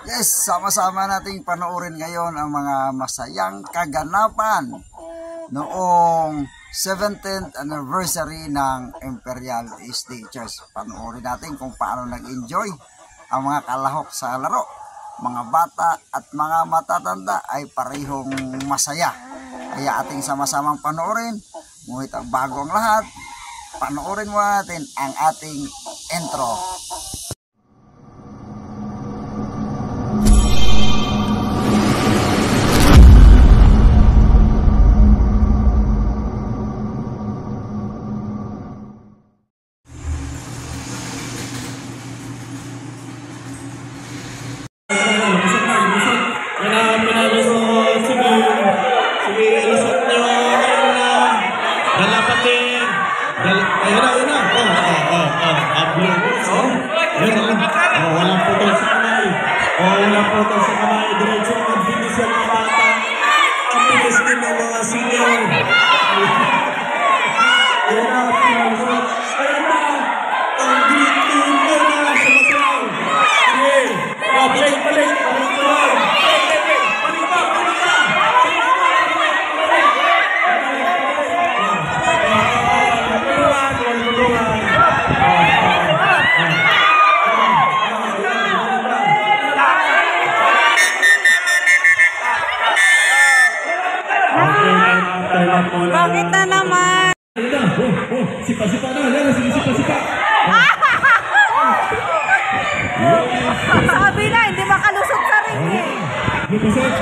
Yes, sama-sama nating panoorin ngayon ang mga masayang kaganapan noong 17th anniversary ng Imperial SD Church. Panoorin natin kung paano nag-enjoy ang mga kalahok sa laro. Mga bata at mga matatanda ay parehong masaya. Kaya ating sama-samang panoorin. Ngunit ang bago ang lahat, panoorin mo natin ang ating intro. Walang putol sa kamay. Walang putol sa kamay. Diretso ang magbilis yung mga bata. Ang bilis din ng mga senior. Ayan na, pinagod. Ayan na. Ang green team ko na sumasaw. Sige. Balik. Balik pa. Bakit na naman? Sipa-sipa na. Yan, sipa-sipa. Sabi na, hindi makalusot sa ring eh. Lumusot.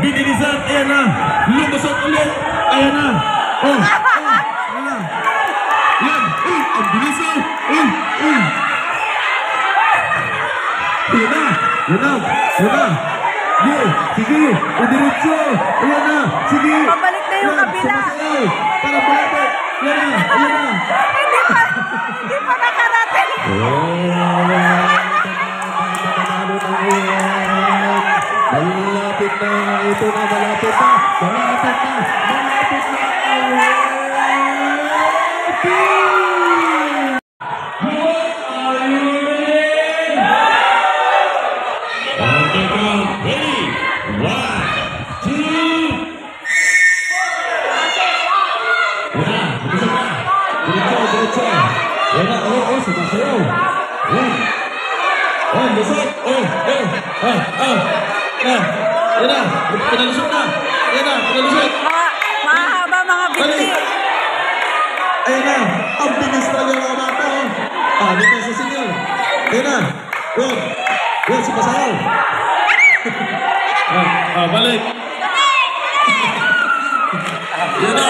Binilisan. Ayan na. Lumusot ulit. Ayan na. Ayan na. Yan. Ang bilis oh. Yan na. Sige, idiretso. Ayan na, sige. Pabalik na yung kabila. Para balik. Yan na. Hindi pa nakarating. Malapit na. Ito na, malapit na. Pinalusot na. Mahaba mga binti. Ayan na. Ang bilis na yung mga bata. Dito sa senior. Ayan na. Yun, si Pasayaw. Balik. Yan na.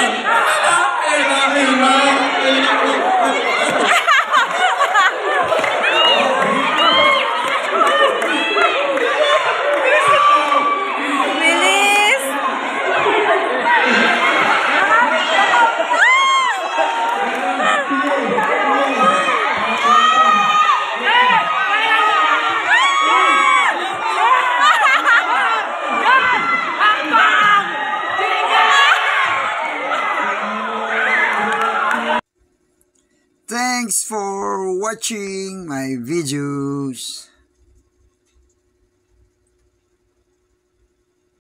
Thanks for watching my videos.